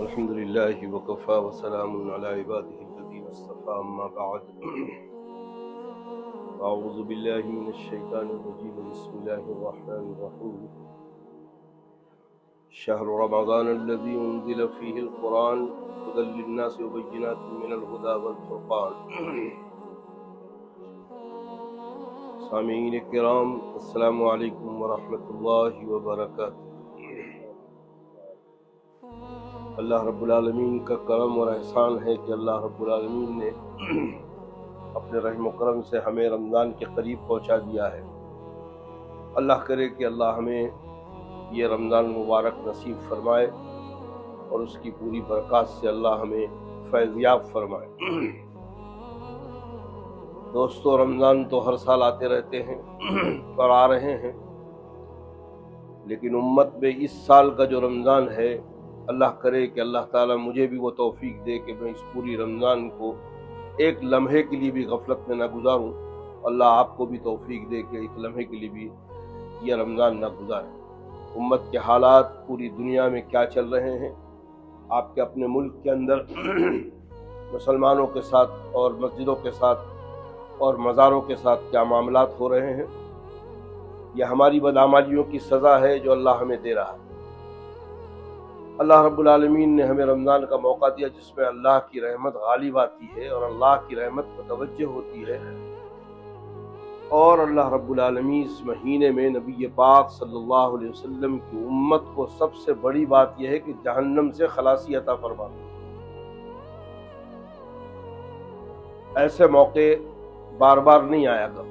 الحمد لله وكفى وسلام على عباده الذين اصطفى أما بعد أعوذ بالله من الشيطان الرجيم بسم الله الرحمن الرحيم شهر رمضان الذي أنزل فيه القرآن هدى للناس وبينات من الهدى والفرقان سامعین کرام السلام علیکم ورحمۃ اللہ وبرکاتہ۔ اللہ رب العالمین کا کرم اور احسان ہے کہ اللہ رب العالمین نے اپنے رحم و کرم سے ہمیں رمضان کے قریب پہنچا دیا ہے۔ اللہ کرے کہ اللہ ہمیں یہ رمضان مبارک نصیب فرمائے اور اس کی پوری برکات سے اللہ ہمیں فیض یاب فرمائے۔ دوستو، رمضان تو ہر سال آتے رہتے ہیں اور آ رہے ہیں، لیکن امت میں اس سال کا جو رمضان ہے، اللہ کرے کہ اللہ تعالیٰ مجھے بھی وہ توفیق دے کہ میں اس پوری رمضان کو ایک لمحے کے لیے بھی غفلت میں نہ گزاروں۔ اللہ آپ کو بھی توفیق دے کہ ایک لمحے کے لیے بھی یہ رمضان نہ گزارے۔ امت کے حالات پوری دنیا میں کیا چل رہے ہیں، آپ کے اپنے ملک کے اندر مسلمانوں کے ساتھ اور مسجدوں کے ساتھ اور مزاروں کے ساتھ کیا معاملات ہو رہے ہیں، یہ ہماری بدعمالیوں کی سزا ہے جو اللہ ہمیں دے رہا ہے۔ اللہ رب العالمین نے ہمیں رمضان کا موقع دیا جس میں اللہ کی رحمت غالب آتی ہے اور اللہ کی رحمت متوجہ ہوتی ہے، اور اللہ رب العالمین اس مہینے میں نبی پاک صلی اللہ علیہ وسلم کی امت کو سب سے بڑی بات یہ ہے کہ جہنم سے خلاصی عطا فرماتا ہے۔ ایسے موقع بار بار نہیں آیا گا۔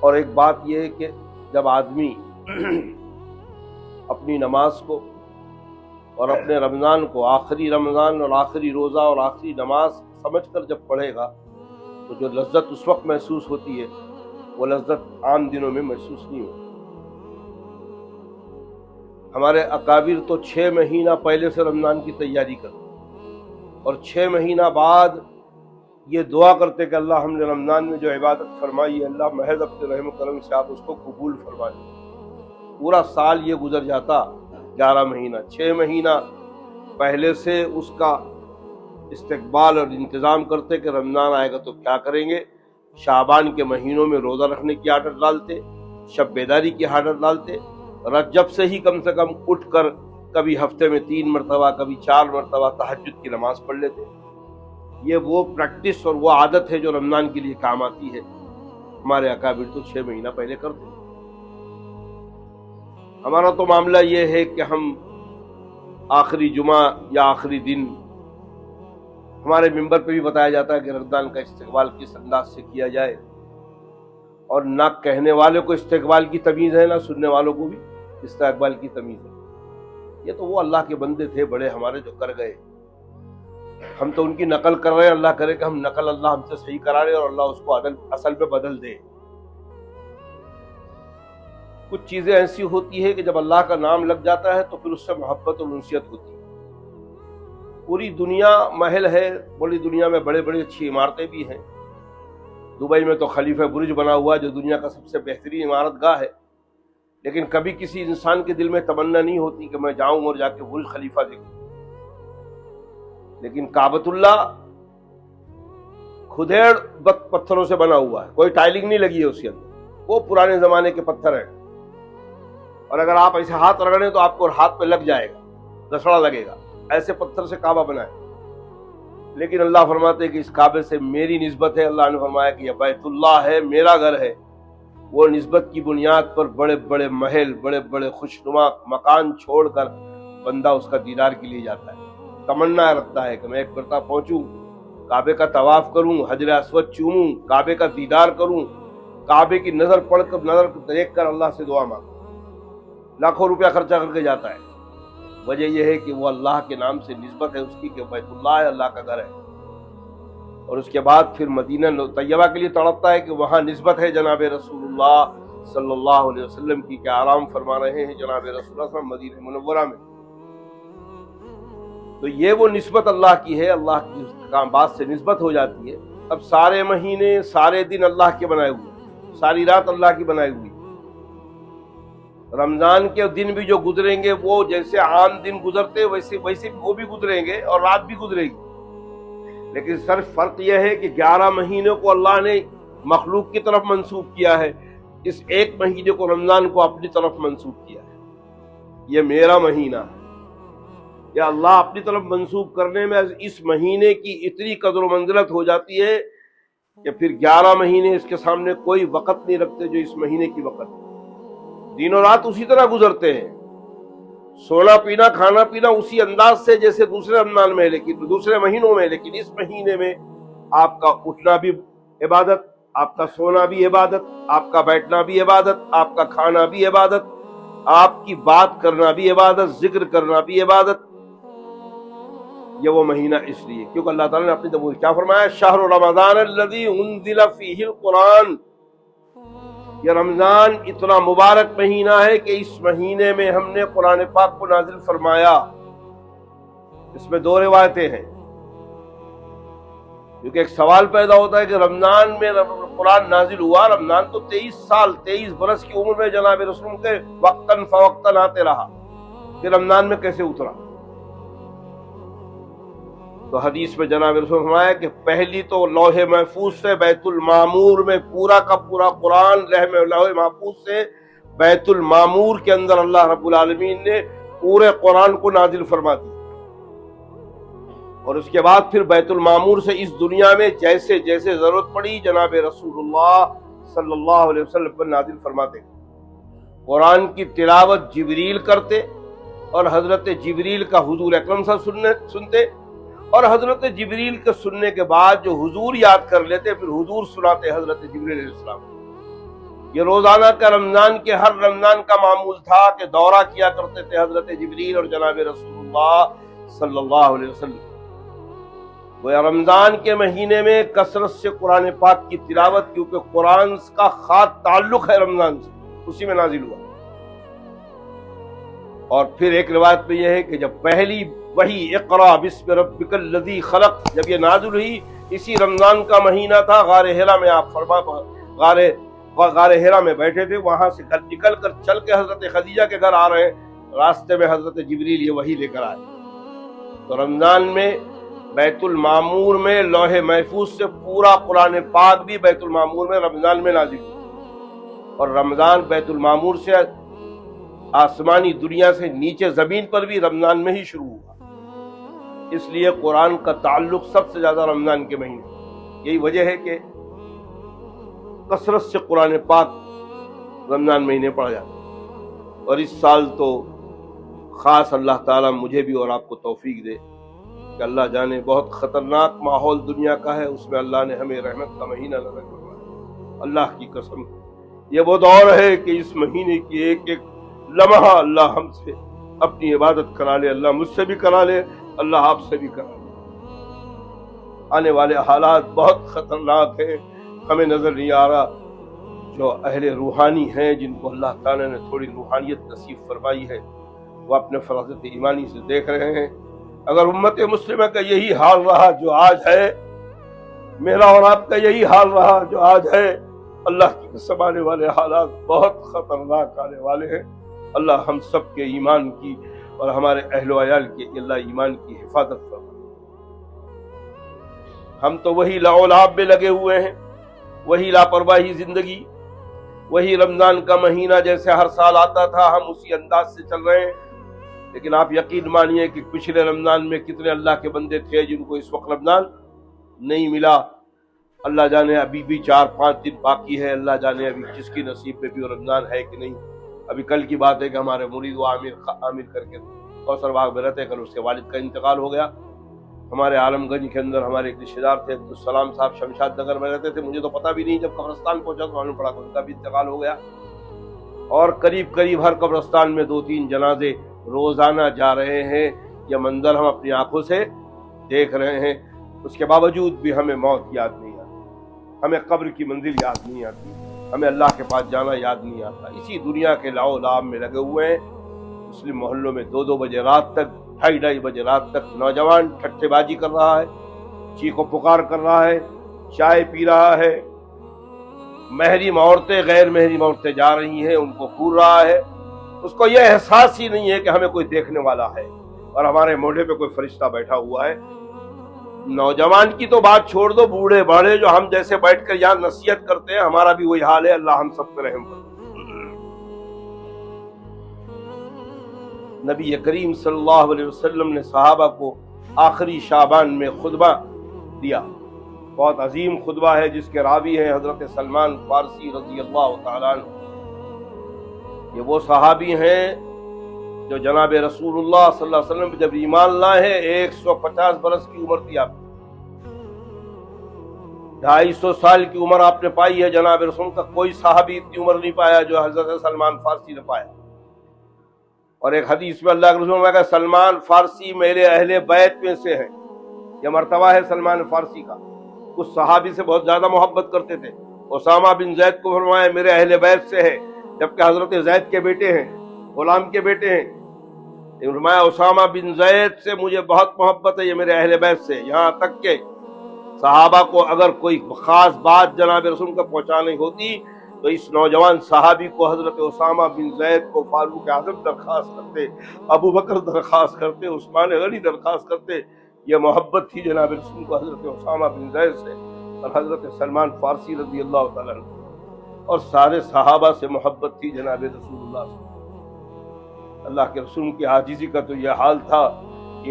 اور ایک بات یہ ہے کہ جب آدمی اپنی نماز کو اور اپنے رمضان کو آخری رمضان اور آخری روزہ اور آخری نماز سمجھ کر جب پڑھے گا تو جو لذت اس وقت محسوس ہوتی ہے وہ لذت عام دنوں میں محسوس نہیں ہوتی۔ ہمارے اکابر تو 6 مہینہ پہلے سے رمضان کی تیاری کرتے اور 6 مہینہ بعد یہ دعا کرتے کہ اللہ ہم نے رمضان میں جو عبادت فرمائی ہے اللہ محض اپنے رحم و کرم سے آپ اس کو قبول فرما لیں۔ پورا سال یہ گزر جاتا 11 مہینہ، 6 مہینہ پہلے سے اس کا استقبال اور انتظام کرتے کہ رمضان آئے گا تو کیا کریں گے۔ شعبان کے مہینوں میں روزہ رکھنے کی عادت ڈالتے، شب بیداری کی عادت ڈالتے، رجب سے ہی کم سے کم اٹھ کر کبھی ہفتے میں 3 مرتبہ کبھی 4 مرتبہ تہجد کی نماز پڑھ لیتے۔ یہ وہ پریکٹس اور وہ عادت ہے جو رمضان کے لیے کام آتی ہے۔ ہمارے اکابر تو 6 مہینہ پہلے کرتے۔ ہمارا تو معاملہ یہ ہے کہ ہم آخری جمعہ یا آخری دن، ہمارے ممبر پہ بھی بتایا جاتا ہے کہ رمضان کا استقبال کس انداز سے کیا جائے، اور نہ کہنے والے کو استقبال کی تمیز ہے نہ سننے والوں کو بھی استقبال کی تمیز ہے۔ یہ تو وہ اللہ کے بندے تھے بڑے ہمارے جو کر گئے، ہم تو ان کی نقل کر رہے ہیں۔ اللہ کرے کہ ہم نقل اللہ ہم سے صحیح کرا رہے اور اللہ اس کو اصل پہ بدل دے۔ کچھ چیزیں ایسی ہوتی ہے کہ جب اللہ کا نام لگ جاتا ہے تو پھر اس سے محبت اور انسیت ہوتی ہے۔ پوری دنیا محل ہے، بڑی دنیا میں بڑے بڑے اچھی عمارتیں بھی ہیں۔ دبئی میں تو خلیفہ برج بنا ہوا جو دنیا کا سب سے بہترین عمارت گاہ ہے، لیکن کبھی کسی انسان کے دل میں تمنا نہیں ہوتی کہ میں جاؤں اور جا کے برج خلیفہ دیکھوں۔ لیکن کعبۃ اللہ کھدیڑ پتھروں سے بنا ہوا ہے، کوئی ٹائلنگ نہیں لگی ہے اس کے اندر، وہ پرانے زمانے کے پتھر ہیں، اور اگر آپ ایسے ہاتھ رگڑیں تو آپ کو ہاتھ پہ لگ جائے گا، گسڑا لگے گا، ایسے پتھر سے کعبہ بنا ہے۔ لیکن اللہ فرماتے ہیں کہ اس کعبے سے میری نسبت ہے۔ اللہ نے فرمایا کہ یہ بیت اللہ ہے، میرا گھر ہے۔ وہ نسبت کی بنیاد پر بڑے بڑے محل، بڑے بڑے خوشنما مکان چھوڑ کر بندہ اس کا دیدار کے لیے جاتا ہے، تمنا رکھتا ہے کہ میں ایک مرتبہ پہنچوں، کعبے کا طواف کروں، حجر اسود چوموں، کعبے کا دیدار کروں، کعبے کی نظر پڑھ کر نظر دیکھ کر اللہ سے دعا مانگوں۔ لاکھوں روپیہ خرچہ کر کے جاتا ہے۔ وجہ یہ ہے کہ وہ اللہ کے نام سے نسبت ہے اس کی کہ بیت اللہ ہے، اللہ کا گھر ہے۔ اور اس کے بعد پھر مدینہ طیبہ کے لیے تڑپتا ہے کہ وہاں نسبت ہے جناب رسول اللہ صلی اللہ علیہ وسلم کی، کہ آرام فرما رہے ہیں جناب رسول اللہ صلی اللہ علیہ وسلم مدینہ منورہ میں۔ تو یہ وہ نسبت اللہ کی ہے، اللہ کی بات سے نسبت ہو جاتی ہے۔ اب سارے مہینے سارے دن اللہ کے بنائے ہوئے، ساری رات اللہ کی بنائی ہوئی، رمضان کے دن بھی جو گزریں گے وہ جیسے عام دن گزرتے ویسے وہ بھی گزریں گے اور رات بھی گزرے گی، لیکن صرف فرق یہ ہے کہ 11 مہینوں کو اللہ نے مخلوق کی طرف منسوب کیا ہے، اس ایک مہینے کو رمضان کو اپنی طرف منسوب کیا ہے، یہ میرا مہینہ ہے۔ یا اللہ اپنی طرف منسوب کرنے میں اس مہینے کی اتنی قدر و منزلت ہو جاتی ہے کہ پھر 11 مہینے اس کے سامنے کوئی وقت نہیں رکھتے جو اس مہینے کی وقت ہے۔ دن و رات اسی طرح گزرتے ہیں، سونا پینا کھانا پینا اسی انداز سے جیسے دوسرے رمضان میں، لیکن دوسرے مہینوں میں، لیکن اس مہینے میں آپ کا اٹھنا بھی عبادت، آپ کا سونا بھی عبادت، آپ کا بیٹھنا بھی عبادت، آپ کا کھانا بھی عبادت، آپ کی بات کرنا بھی عبادت، ذکر کرنا بھی عبادت۔ یہ وہ مہینہ اس لیے کیونکہ اللہ تعالیٰ نے اپنی زبان کیا فرمایا، شہر رمضان الذی انزل فیہ القرآن، یہ رمضان اتنا مبارک مہینہ ہے کہ اس مہینے میں ہم نے قرآن پاک کو نازل فرمایا۔ اس میں 2 روایتیں ہیں، کیونکہ ایک سوال پیدا ہوتا ہے کہ رمضان میں قرآن نازل ہوا، رمضان تو 23 برس کی عمر میں جناب رسول کے وقتاً فوقتاً آتے رہا، کہ رمضان میں کیسے اترا؟ تو حدیث میں جناب رسول فرمایا کہ پہلی تو لوح محفوظ سے بیت المعمور میں پورا کا پورا قرآن لوح محفوظ سے بیت المعمور کے اندر اللہ رب العالمین نے پورے قرآن کو نازل فرما دی، اور اس کے بعد پھر بیت المعمور سے اس دنیا میں جیسے جیسے ضرورت پڑی جناب رسول اللہ صلی اللہ علیہ وسلم پر نازل فرماتے۔ قرآن کی تلاوت جبریل کرتے اور حضرت جبریل کا حضور اکرم صلی اللہ علیہ وسلم سنتے، اور حضرت جبریل کے سننے کے بعد جو حضور یاد کر لیتے پھر حضور سناتے حضرت جبریل علیہ السلام۔ یہ روزانہ کا رمضان کے ہر رمضان کا معمول تھا کہ دورہ کیا کرتے تھے حضرت جبریل اور جناب رسول اللہ صلی اللہ علیہ وسلم۔ وہ رمضان کے مہینے میں کثرت سے قرآن پاک کی تلاوت، کیونکہ قرآن کا خاص تعلق ہے رمضان سے، اسی میں نازل ہوا۔ اور پھر ایک روایت میں یہ ہے کہ جب پہلی وحی اقرا بسم ربک الذی خلق جب یہ نازل ہوئی، اسی رمضان کا مہینہ تھا، غار حرا میں آپ غار حرا میں بیٹھے تھے، وہاں سے نکل کر چل کے حضرت خدیجہ کے گھر آ رہے ہیں، راستے میں حضرت جبریل یہ وحی لے کر آئے۔ تو رمضان میں بیت المعمور میں لوح محفوظ سے پورا قرآن پاک بھی بیت المعمور میں رمضان میں نازل ہوا، اور رمضان بیت المعمور سے آسمانی دنیا سے نیچے زمین پر بھی رمضان میں ہی شروع ہوا۔ اس لیے قرآن کا تعلق سب سے زیادہ رمضان کے مہینے، یہی وجہ ہے کہ کثرت سے قرآن پاک رمضان مہینے پڑھا جاتا ہے۔ اور اس سال تو خاص اللہ تعالیٰ مجھے بھی اور آپ کو توفیق دے کہ اللہ جانے بہت خطرناک ماحول دنیا کا ہے، اس میں اللہ نے ہمیں رحمت کا مہینہ نظر کروایا۔ اللہ کی قسم یہ وہ دور ہے کہ اس مہینے کی ایک ایک لمحہ اللہ ہم سے اپنی عبادت کرا لے، اللہ مجھ سے بھی کرا لے، اللہ آپ سے بھی کرا لے۔ آنے والے حالات بہت خطرناک ہیں، ہمیں نظر نہیں آ رہا۔ جو اہل روحانی ہیں، جن کو اللہ تعالیٰ نے تھوڑی روحانیت نصیب فرمائی ہے، وہ اپنے فراست ایمانی سے دیکھ رہے ہیں۔ اگر امت مسلمہ کا یہی حال رہا جو آج ہے، میرا اور آپ کا یہی حال رہا جو آج ہے، اللہ کی قسم آنے والے حالات بہت خطرناک آنے والے ہیں۔ اللہ ہم سب کے ایمان کی اور ہمارے اہل و عیال کے اللہ ایمان کی حفاظت فرمائے۔ ہم تو وہی لعب میں لگے ہوئے ہیں، وہی لاپرواہی زندگی، وہی رمضان کا مہینہ جیسے ہر سال آتا تھا ہم اسی انداز سے چل رہے ہیں۔ لیکن آپ یقین مانیے کہ پچھلے رمضان میں کتنے اللہ کے بندے تھے جن کو اس وقت رمضان نہیں ملا۔ اللہ جانے ابھی بھی 4-5 دن باقی ہے، اللہ جانے ابھی جس کی نصیب میں بھی وہ رمضان ہے کہ نہیں۔ ابھی کل کی بات ہے کہ ہمارے مرید عامر کر کے کوثر باغ میں رہتے، کل اس کے والد کا انتقال ہو گیا۔ ہمارے عالم گنج کے اندر ہمارے ایک رشتے دار تھے عبدالسلام صاحب، شمشاد نگر میں رہتے تھے، مجھے تو پتہ بھی نہیں، جب قبرستان پہنچا تو معلوم پڑا کہ ان کا بھی انتقال ہو گیا۔ اور قریب ہر قبرستان میں 2-3 جنازے روزانہ جا رہے ہیں۔ یہ منظر ہم اپنی آنکھوں سے دیکھ رہے ہیں، اس کے باوجود بھی ہمیں موت یاد نہیں آتی، ہمیں قبر کی منزل یاد نہیں آتی، ہمیں اللہ کے پاس جانا یاد نہیں آتا۔ اسی دنیا کے لاؤ لاب میں لگے ہوئے ہیں۔ مسلم محلوں میں 2-2 بجے رات تک، 2:30 بجے رات تک نوجوان ٹھٹے بازی کر رہا ہے، چیخ و پکار کر رہا ہے، چائے پی رہا ہے، محرم عورتیں غیر محرم عورتیں جا رہی ہیں، ان کو گھور رہا ہے۔ اس کو یہ احساس ہی نہیں ہے کہ ہمیں کوئی دیکھنے والا ہے اور ہمارے موڈے پہ کوئی فرشتہ بیٹھا ہوا ہے۔ نوجوان کی تو بات چھوڑ دو، بوڑھے باڑے جو ہم جیسے بیٹھ کر یہاں نصیحت کرتے ہیں، ہمارا بھی وہی حال ہے۔ اللہ ہم سب پہ رحم کرے۔ نبی کریم صلی اللہ علیہ وسلم نے صحابہ کو آخری شعبان میں خطبہ دیا، بہت عظیم خطبہ ہے جس کے راوی ہیں حضرت سلمان فارسی رضی اللہ تعالیٰ عنہ۔ یہ وہ صحابی ہیں جو جناب رسول اللہ صلی اللہ علیہ وسلم جب ایمان لائے، 150 برس کی عمر تھی آپ، 250 سال کی عمر آپ نے پائی ہے جناب رسول کا۔ کوئی صحابی اتنی عمر نہیں پایا جو حضرت سلمان فارسی نے پایا۔ اور ایک حدیث میں اللہ کے رسول نے کہا سلمان فارسی میرے اہل بیت میں سے ہیں۔ یہ مرتبہ ہے سلمان فارسی کا، اس صحابی سے بہت زیادہ محبت کرتے تھے۔ اسامہ بن زید کو فرمایا میرے اہل بیت سے ہے، جبکہ حضرت زید کے بیٹے ہیں، غلام کے بیٹے ہیں۔ فرمایا اسامہ بن زید سے مجھے بہت محبت ہے، یہ میرے اہل بیت سے۔ یہاں تک کہ صحابہ کو اگر کوئی خاص بات جناب رسول کو پہنچانی ہوتی تو اس نوجوان صحابی کو حضرت اسامہ بن زید کو فاروق اعظم درخواست کرتے، ابو بکر درخواست کرتے، عثمان غنی درخواست کرتے۔ یہ محبت تھی جناب رسول کو حضرت اسامہ بن زید سے اور حضرت سلمان فارسی رضی اللہ تعالیٰ عنہ، اور سارے صحابہ سے محبت تھی جناب رسول اللہ صلی اللہ علیہ وسلم۔ اللہ کے رسول کی عاجزی کا تو یہ حال تھا،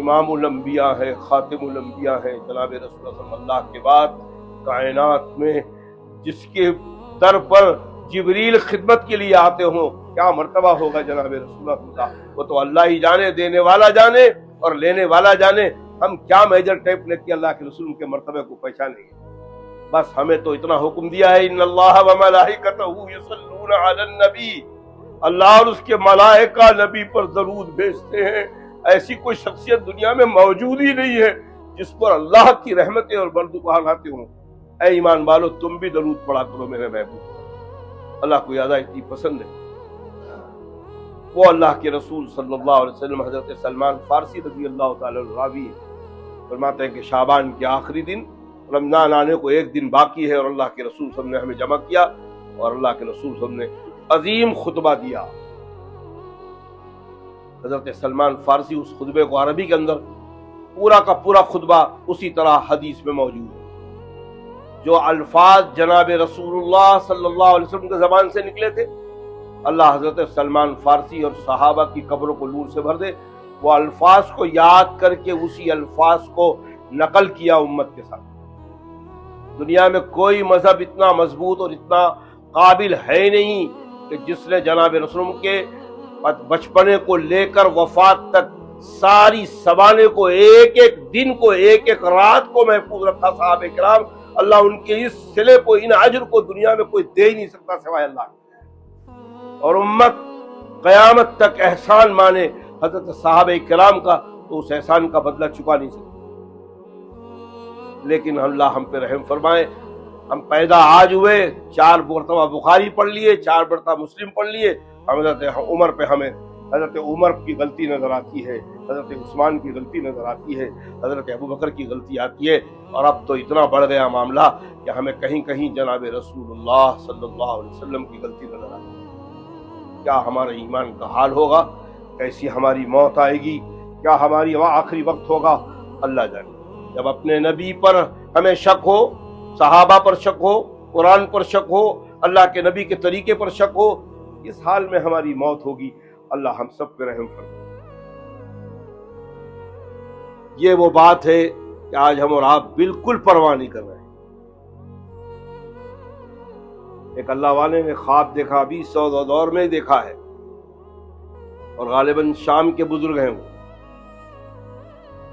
امام الانبیاء ہے، خاتم الانبیاء ہے جناب رسول اللہ صلی اللہ علیہ وسلم، اللہ کے بعد کائنات میں جس کے در پر جبریل خدمت کے لیے آتے ہوں، کیا مرتبہ ہوگا جناب رسول اللہ۔ وہ تو اللہ ہی جانے، دینے والا جانے اور لینے والا جانے۔ ہم کیا میجر ٹیپ لے کے اللہ کے رسول کے مرتبے کو پہچانیں گے؟ بس ہمیں تو اتنا حکم دیا ہے ان اللہ وملائکتہ یصلون علی النبی، اللہ اور اس کے ملائکہ نبی پر درود بھیجتے ہیں۔ ایسی کوئی شخصیت دنیا میں موجود ہی نہیں ہے جس پر اللہ کی رحمتیں اور بردوبار آتے ہوں۔ اے ایمان والو، تم بھی درود پڑھا کرو میرے محبوب، اللہ کو یاد اتنی پسند ہے۔ وہ اللہ کے رسول صلی اللہ علیہ وسلم حضرت سلمان فارسی رضی اللہ تعالی عنہ راوی فرماتے ہیں کہ شعبان کے آخری دن، رمضان آنے کو ایک دن باقی ہے، اور اللہ کے رسول صلی اللہ علیہ وسلم نے ہمیں جمع کیا اور اللہ کے رسول صلی اللہ علیہ وسلم نے عظیم خطبہ دیا۔ حضرت سلمان فارسی اس خطبے کو عربی کے اندر پورا کا پورا خطبہ اسی طرح حدیث میں موجود ہے۔ جو الفاظ جناب رسول اللہ صلی اللہ علیہ وسلم کے زبان سے نکلے تھے، اللہ حضرت سلمان فارسی اور صحابہ کی قبروں کو نور سے بھر دے، وہ الفاظ کو یاد کر کے اسی الفاظ کو نقل کیا امت کے ساتھ۔ دنیا میں کوئی مذہب اتنا مضبوط اور اتنا قابل ہے نہیں کہ جس نے جناب رسول کے بچپنے کو لے کر وفات تک ساری سوانے کو، ایک ایک دن کو، ایک ایک رات کو محفوظ رکھا صحابہ کرام۔ اللہ ان کے اس صلے کو، ان اجر کو دنیا میں کوئی دے ہی نہیں سکتا سوائے اللہ کے، اور امت قیامت تک احسان مانے حضرت صحابہ کرام کا تو اس احسان کا بدلہ چکا نہیں سکتا۔ لیکن اللہ ہم پہ رحم فرمائے، ہم پیدا آج ہوئے، 4 مرتبہ بخاری پڑھ لیے، 4 مرتبہ مسلم پڑھ لیے، حضرت عمر پہ ہمیں حضرت عمر کی غلطی نظر آتی ہے، حضرت عثمان کی غلطی نظر آتی ہے، حضرت ابو بکر کی غلطی آتی ہے، اور اب تو اتنا بڑھ گیا معاملہ کہ ہمیں کہیں کہیں جناب رسول اللہ صلی اللہ علیہ وسلم کی غلطی نظر آتی ہے۔ کیا ہمارے ایمان کا حال ہوگا؟ کیسی ہماری موت آئے گی؟ کیا ہماری آخری وقت ہوگا؟ اللہ جانے۔ جب اپنے نبی پر ہمیں شک ہو، صحابہ پر شک ہو، قرآن پر شک ہو، اللہ کے نبی کے طریقے پر شک ہو، اس حال میں ہماری موت ہوگی۔ اللہ ہم سب پہ رحم فرمائے۔ یہ وہ بات ہے کہ آج ہم اور آپ بالکل پرواہ نہیں کر رہے ہیں۔ ایک اللہ والے نے خواب دیکھا، ابھی سعودہ دور میں دیکھا ہے، اور غالباً شام کے بزرگ ہیں۔ وہ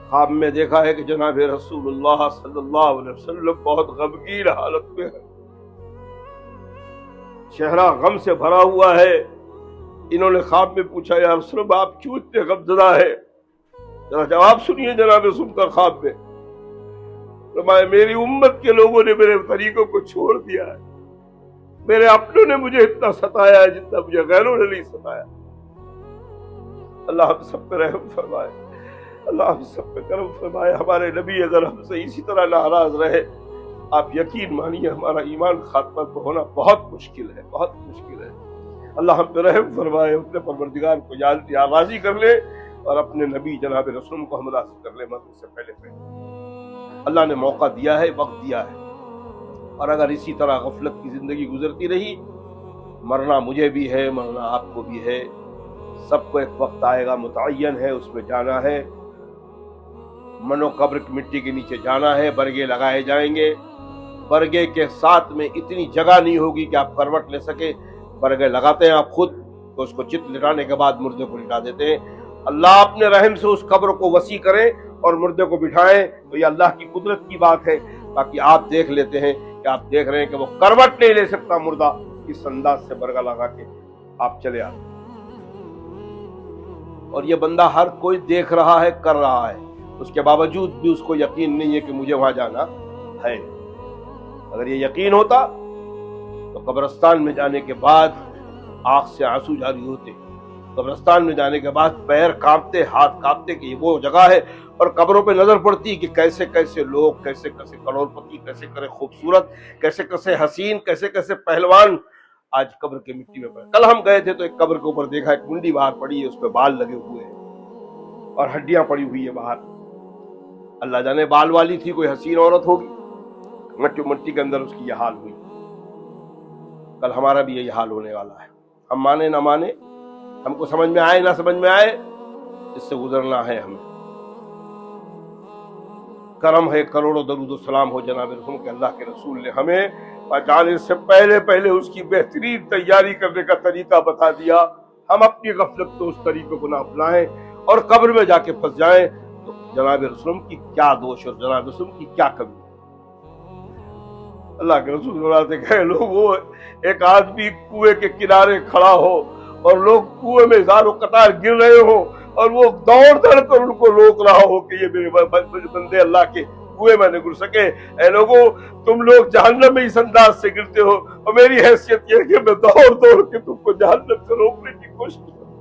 خواب میں دیکھا ہے کہ جناب رسول اللہ صلی اللہ علیہ وسلم بہت غمگین حالت میں ہے، چہرہ غم سے بھرا ہوا ہے۔ انہوں نے خواب میں پوچھا یا رسول اللہ آپ کیوں اتنے غمزدہ ہیں؟ ذرا جواب سنیے جناب رسول کا خواب میں۔ فرمایا میری امت کے لوگوں نے میرے طریقوں کو چھوڑ دیا ہے، میرے اپنوں نے مجھے اتنا ستایا ہے جتنا مجھے غیروں نے نہیں ستایا۔ اللہ ہم سب پہ رحم فرمائے، اللہ ہم سب پہ کرم فرمائے۔ ہمارے نبی اگر ہم سے اسی طرح ناراض رہے، آپ یقین مانیے ہمارا ایمان خاتمہ کو ہونا بہت مشکل ہے، بہت مشکل ہے۔ اللہ ہم پہ رحم فرمائے، اپنے پروردگار کو یا راضی کر لے اور اپنے نبی جناب رسول کو ہم راضی کر لے مرنے سے پہلے پہلے۔ اللہ نے موقع دیا ہے، وقت دیا ہے، اور اگر اسی طرح غفلت کی زندگی گزرتی رہی، مرنا مجھے بھی ہے، مرنا آپ کو بھی ہے، سب کو ایک وقت آئے گا، متعین ہے، اس میں جانا ہے، منو قبر کی مٹی کے نیچے جانا ہے، برگے لگائے جائیں گے، برگے کے ساتھ میں اتنی جگہ نہیں ہوگی کہ آپ کروٹ لے سکے، برگے لگاتے ہیں آپ خود تو اس کو چت لٹانے کے بعد مردے کو لٹا دیتے ہیں۔ اللہ اپنے رحم سے اس قبر کو وسیع کرے اور مردے کو بٹھائیں، تو یہ اللہ کی قدرت کی بات ہے۔ باقی آپ دیکھ لیتے ہیں کہ آپ دیکھ رہے ہیں کہ وہ کروٹ نہیں لے سکتا مردہ، اس انداز سے برگا لگا کے آپ چلے آتے، اور یہ بندہ ہر کوئی دیکھ رہا ہے، کر رہا ہے، اس کے باوجود بھی اس کو یقین نہیں ہے کہ مجھے وہاں جانا ہے۔ اگر یہ یقین ہوتا تو قبرستان میں جانے کے بعد آنکھ سے آنسو جاری ہوتے، قبرستان میں جانے کے بعد پیر کانپتے، ہاتھ کانپتے کہ یہ وہ جگہ ہے، اور قبروں پہ نظر پڑتی کہ کیسے کیسے لوگ، کیسے کیسے کروڑ پتی، کیسے کیسے خوبصورت، کیسے کیسے حسین، کیسے کیسے پہلوان آج قبر کی مٹی میں پڑے۔ کل ہم گئے تھے تو ایک قبر کے اوپر دیکھا ایک منڈی باہر پڑی ہے، اس پہ بال لگے ہوئے ہیں اور ہڈیاں پڑی ہوئی ہیں باہر، اللہ جانے بال والی تھی، کوئی حسین عورت ہوگی، مٹی کے اندر اس کی یہ حال ہوئی۔ کل ہمارا بھی یہی حال ہونے والا ہے، ہم مانے نہ مانے، ہم کو سمجھ میں آئے نہ سمجھ میں آئے، اس سے گزرنا ہے ہمیں۔ کرم ہے، کروڑوں درود و سلام ہو جناب رسول کہ اللہ کے رسول نے ہمیں پہچانے سے پہلے پہلے اس کی بہترین تیاری کرنے کا طریقہ بتا دیا۔ ہم اپنی غفلت تو اس طریقے کو نہ اپنائیں اور قبر میں جا کے پھنس جائیں تو جناب رسول کی کیا دوش اور جناب رسول کی کیا کمی۔ اللہ کے رسول فرماتے کہ لوگ وہ ایک آدمی کنویں کے کنارے کھڑا ہو اور لوگ کنویں میں زار و قطار گر رہے ہو اور وہ دوڑ دوڑ کر ان کو روک رہا ہو کہ یہ میرے بندے اللہ کے کنویں میں نہیں گر سکے۔ اے لوگوں، تم لوگ جہنم میں اس انداز سے گرتے ہو اور میری حیثیت یہ ہے کہ میں دوڑ دوڑ کے تم کو جہنم سے روکنے کی کوشش کروں۔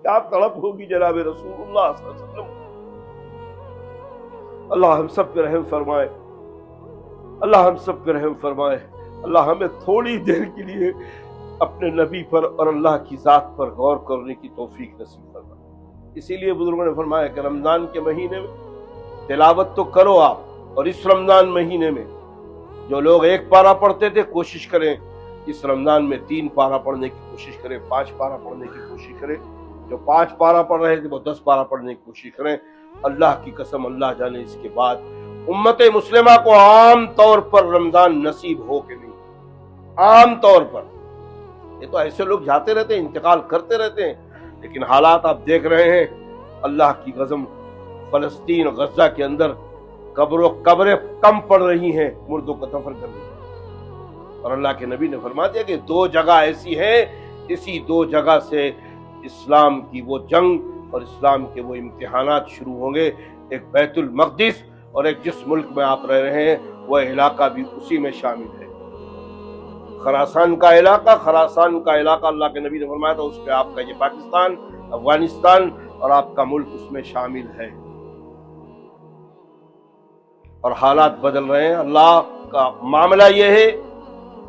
کیا تڑپ ہوگی جناب رسول اللہ صلی اللہ علیہ وسلم۔ اللہ ہم سب پہ رحم فرمائے، اللہ ہم سب پہ رحم فرمائے، اللہ ہمیں تھوڑی دیر کے لیے اپنے نبی پر اور اللہ کی ذات پر غور کرنے کی توفیق نصیب فرمائے۔ اسی لیے بزرگوں نے فرمایا کہ رمضان کے مہینے میں تلاوت تو کرو آپ، اور اس رمضان مہینے میں جو لوگ 1 پارہ پڑھتے تھے کوشش کریں اس رمضان میں 3 پارہ پڑھنے کی کوشش کریں، 5 پارہ پڑھنے کی کوشش کریں، جو 5 پارہ پڑھ رہے تھے وہ 10 پارہ پڑھنے کی کوشش کریں۔ اللہ کی قسم اللہ جانے اس کے بعد امت مسلمہ کو عام طور پر رمضان نصیب ہو کہ نہیں، عام طور پر۔ یہ تو ایسے لوگ جاتے رہتے ہیں، انتقال کرتے رہتے ہیں، لیکن حالات آپ دیکھ رہے ہیں، اللہ کی قسم فلسطین غزہ کے اندر قبریں کم پڑ رہی ہیں مردوں کو دفن کرنے، اور اللہ کے نبی نے فرما دیا کہ 2 جگہ ایسی ہیں، اسی 2 جگہ سے اسلام کی وہ جنگ اور اسلام کے وہ امتحانات شروع ہوں گے، ایک بیت المقدس اور ایک جس ملک میں آپ رہ رہے ہیں وہ علاقہ بھی اسی میں شامل ہے۔ خراسان کا علاقہ اللہ کے نبی نے فرمایا تھا اس پہ آپ کا یہ پاکستان، افغانستان اور آپ کا ملک اس میں شامل ہے، اور حالات بدل رہے ہیں۔ اللہ کا معاملہ یہ ہے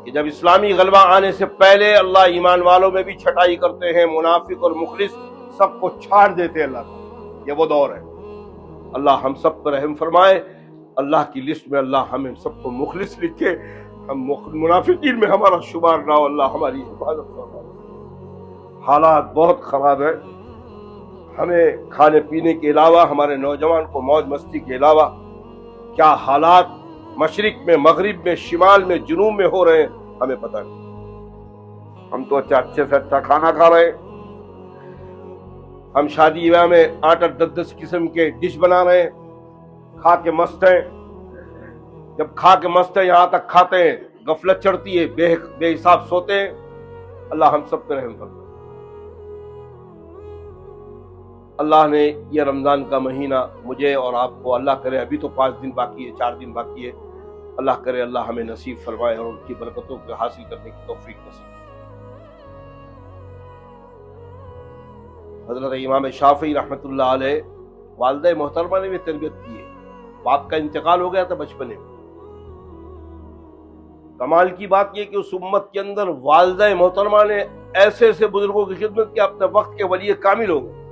کہ جب اسلامی غلبہ آنے سے پہلے اللہ ایمان والوں میں بھی چھٹائی کرتے ہیں، منافق اور مخلص سب کو چھاڑ دیتے ہیں۔ اللہ یہ وہ دور ہے۔ اللہ ہم سب پر رحم فرمائے، اللہ کی لسٹ میں اللہ ہمیں سب کو مخلص لکھے، ہم منافقین میں ہمارا شمار نہ ہو، اللہ ہماری حفاظت فرمائے۔ حالات بہت خراب ہے، ہمیں کھانے پینے کے علاوہ، ہمارے نوجوان کو موج مستی کے علاوہ کیا حالات مشرق میں، مغرب میں، شمال میں، جنوب میں ہو رہے ہیں ہمیں پتہ نہیں۔ ہم تو اچھے سے اچھا کھانا کھا رہے ہیں، ہم شادی بیاہ میں 8-10 قسم کے ڈش بنا رہے ہیں، کھا کے مست ہیں۔ جب کھا کے مست ہیں یہاں تک کھاتے ہیں، غفلت چڑھتی ہے، بے حساب سوتے ہیں۔ اللہ ہم سب پہ رحم فرمائے۔ اللہ نے یہ رمضان کا مہینہ مجھے اور آپ کو، اللہ کرے ابھی تو 5 دن باقی ہے، 4 دن باقی ہے، اللہ کرے اللہ ہمیں نصیب فرمائے اور ان کی برکتوں کو حاصل کرنے کی توفیق نصیب۔ حضرت امام شافعی رحمۃ اللہ علیہ والدہ محترمہ نے بھی تربیت کی ہے، باپ کا انتقال ہو گیا تھا بچپنے میں، کمال کی بات یہ کہ اس امت کے اندر والدہ محترمہ نے ایسے ایسے بزرگوں کی خدمت کی، اپنے وقت کے ولی کامل ہو گئے۔